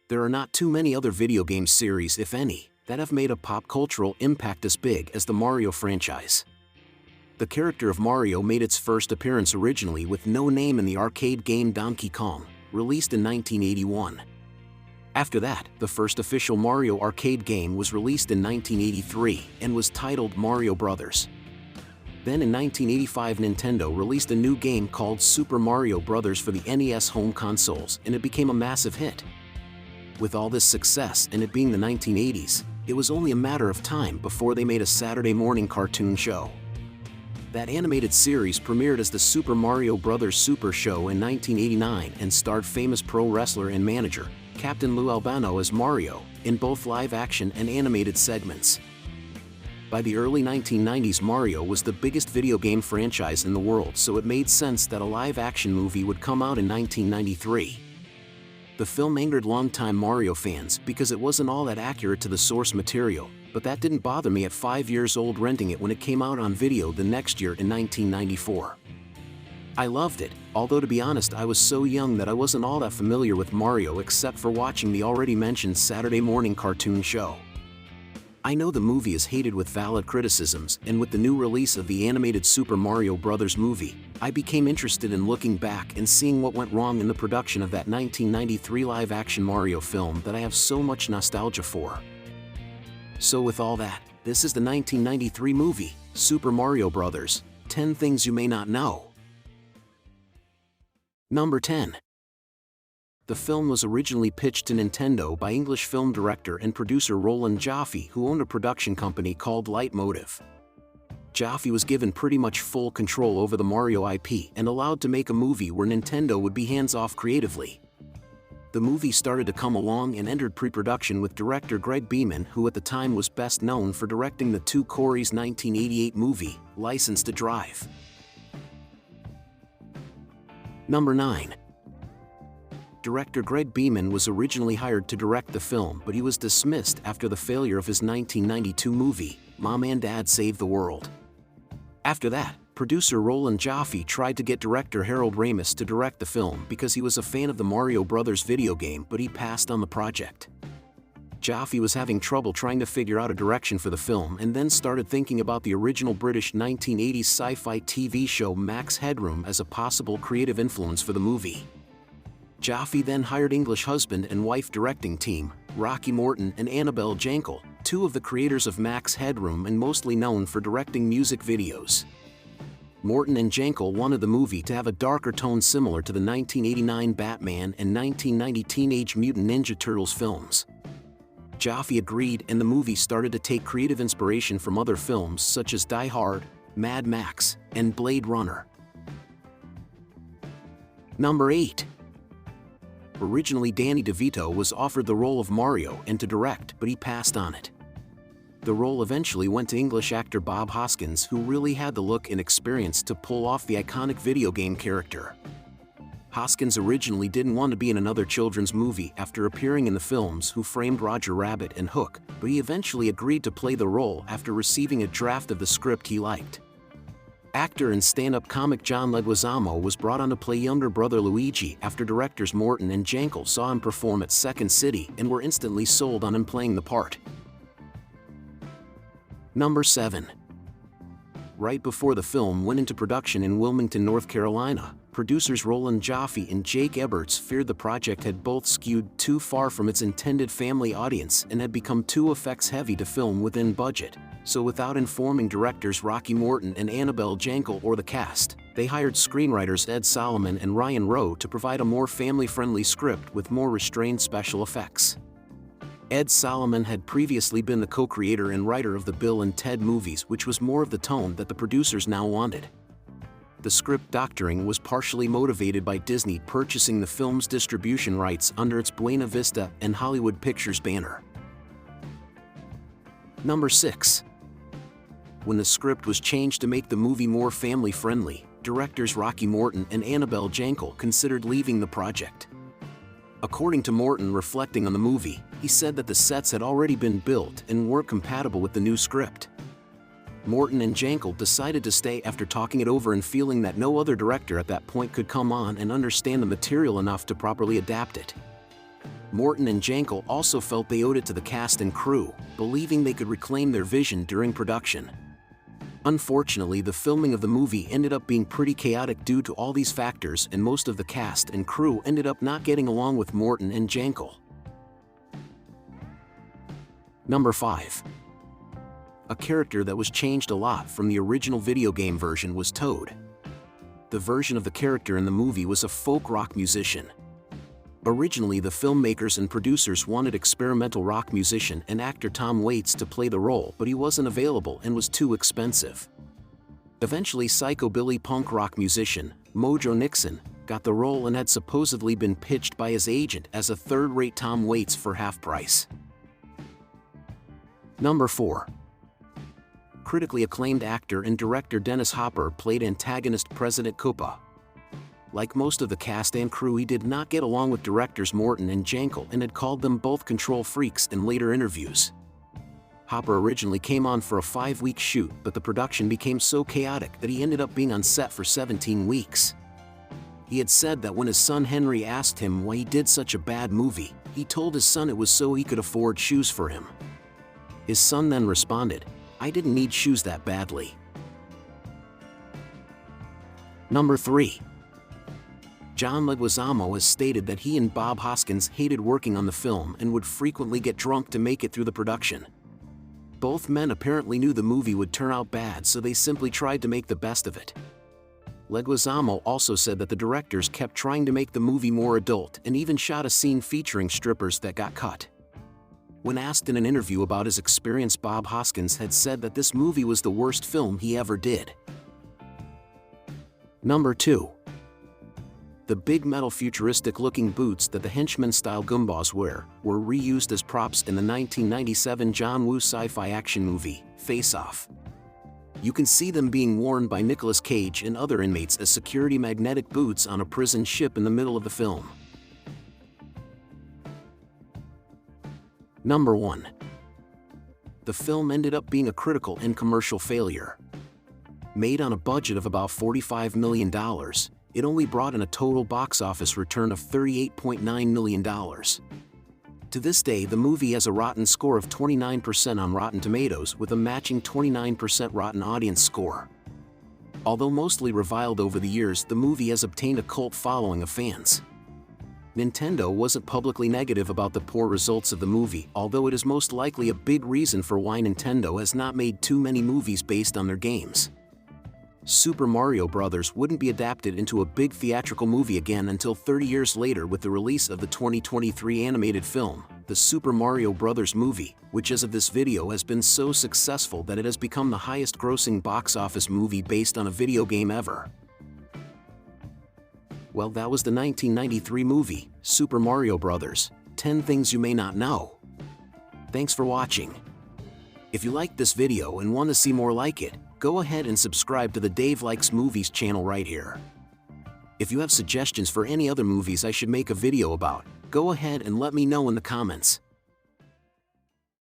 There are not too many other video game series, if any, that have made a pop cultural impact as big as the Mario franchise. The character of Mario made its first appearance originally with no name in the arcade game Donkey Kong, released in 1981. After that, the first official Mario arcade game was released in 1983 and was titled Mario Bros. Then in 1985 Nintendo released a new game called Super Mario Bros. For the NES home consoles, and it became a massive hit. With all this success and it being the 1980s, it was only a matter of time before they made a Saturday morning cartoon show. That animated series premiered as the Super Mario Bros. Super Show in 1989 and starred famous pro wrestler and manager, Captain Lou Albano as Mario, in both live-action and animated segments. By the early 1990s, Mario was the biggest video game franchise in the world, so it made sense that a live-action movie would come out in 1993. The film angered longtime Mario fans because it wasn't all that accurate to the source material, but that didn't bother me at 5 years old renting it when it came out on video the next year in 1994. I loved it, although to be honest I was so young that I wasn't all that familiar with Mario except for watching the already mentioned Saturday morning cartoon show. I know the movie is hated with valid criticisms, and with the new release of the animated Super Mario Bros. Movie, I became interested in looking back and seeing what went wrong in the production of that 1993 live-action Mario film that I have so much nostalgia for. So with all that, this is the 1993 movie, Super Mario Bros. 10 Things You May Not Know. Number 10. The film was originally pitched to Nintendo by English film director and producer Roland Jaffe, who owned a production company called Leitmotiv. Jaffe was given pretty much full control over the Mario IP and allowed to make a movie where Nintendo would be hands-off creatively. The movie started to come along and entered pre-production with director Greg Beeman, who at the time was best known for directing the two Corys 1988 movie, License to Drive. Number 9. Director Greg Beeman was originally hired to direct the film, but he was dismissed after the failure of his 1992 movie, Mom and Dad Save the World. After that, producer Roland Jaffe tried to get director Harold Ramis to direct the film because he was a fan of the Mario Bros. Video game, but he passed on the project. Jaffe was having trouble trying to figure out a direction for the film and then started thinking about the original British 1980s sci-fi TV show Max Headroom as a possible creative influence for the movie. Jaffe then hired English husband and wife directing team, Rocky Morton and Annabelle Jankel, two of the creators of Max Headroom and mostly known for directing music videos. Morton and Jankel wanted the movie to have a darker tone similar to the 1989 Batman and 1990 Teenage Mutant Ninja Turtles films. Jaffe agreed, and the movie started to take creative inspiration from other films such as Die Hard, Mad Max, and Blade Runner. Number 8. Originally Danny DeVito was offered the role of Mario and to direct, but he passed on it. The role eventually went to English actor Bob Hoskins, who really had the look and experience to pull off the iconic video game character. Hoskins originally didn't want to be in another children's movie after appearing in the films Who Framed Roger Rabbit and Hook, but he eventually agreed to play the role after receiving a draft of the script he liked. Actor and stand-up comic John Leguizamo was brought on to play younger brother Luigi after directors Morton and Jankel saw him perform at Second City and were instantly sold on him playing the part. Number 7. Right before the film went into production in Wilmington, North Carolina, producers Roland Jaffe and Jake Eberts feared the project had both skewed too far from its intended family audience and had become too effects-heavy to film within budget. So without informing directors Rocky Morton and Annabelle Jankel or the cast, they hired screenwriters Ed Solomon and Ryan Rowe to provide a more family-friendly script with more restrained special effects. Ed Solomon had previously been the co-creator and writer of the Bill and Ted movies, which was more of the tone that the producers now wanted. The script doctoring was partially motivated by Disney purchasing the film's distribution rights under its Buena Vista and Hollywood Pictures banner. Number 6. When the script was changed to make the movie more family-friendly, directors Rocky Morton and Annabelle Jankel considered leaving the project. According to Morton, reflecting on the movie, he said that the sets had already been built and weren't compatible with the new script. Morton and Jankel decided to stay after talking it over and feeling that no other director at that point could come on and understand the material enough to properly adapt it. Morton and Jankel also felt they owed it to the cast and crew, believing they could reclaim their vision during production. Unfortunately, the filming of the movie ended up being pretty chaotic due to all these factors, and most of the cast and crew ended up not getting along with Morton and Jankel. Number 5. A character that was changed a lot from the original video game version was Toad. The version of the character in the movie was a folk rock musician. Originally, the filmmakers and producers wanted experimental rock musician and actor Tom Waits to play the role, but he wasn't available and was too expensive. Eventually, psychobilly punk rock musician, Mojo Nixon, got the role and had supposedly been pitched by his agent as a third-rate Tom Waits for half price. Number 4. Critically acclaimed actor and director Dennis Hopper played antagonist President Koopa. Like most of the cast and crew, he did not get along with directors Morton and Jankel and had called them both control freaks in later interviews. Hopper originally came on for a 5-week shoot, but the production became so chaotic that he ended up being on set for 17 weeks. He had said that when his son Henry asked him why he did such a bad movie, he told his son it was so he could afford shoes for him. His son then responded, "I didn't need shoes that badly." Number 3. John Leguizamo has stated that he and Bob Hoskins hated working on the film and would frequently get drunk to make it through the production. Both men apparently knew the movie would turn out bad, so they simply tried to make the best of it. Leguizamo also said that the directors kept trying to make the movie more adult and even shot a scene featuring strippers that got cut. When asked in an interview about his experience, Bob Hoskins had said that this movie was the worst film he ever did. Number 2. The big metal futuristic-looking boots that the henchman-style Goombas wear were reused as props in the 1997 John Woo sci-fi action movie, FaceOff. You can see them being worn by Nicolas Cage and other inmates as security magnetic boots on a prison ship in the middle of the film. Number 1. The film ended up being a critical and commercial failure. Made on a budget of about $45 million, it only brought in a total box office return of $38.9 million. To this day, the movie has a rotten score of 29% on Rotten Tomatoes with a matching 29% rotten audience score. Although mostly reviled over the years, the movie has obtained a cult following of fans. Nintendo wasn't publicly negative about the poor results of the movie, although it is most likely a big reason for why Nintendo has not made too many movies based on their games. Super Mario Bros. Wouldn't be adapted into a big theatrical movie again until 30 years later with the release of the 2023 animated film, The Super Mario Bros. Movie, which as of this video has been so successful that it has become the highest-grossing box office movie based on a video game ever. Well, that was the 1993 movie, Super Mario Bros. 10 Things You May Not Know. Thanks for watching. If you liked this video and want to see more like it, go ahead and subscribe to the Dave Likes Movies channel right here. If you have suggestions for any other movies I should make a video about, go ahead and let me know in the comments.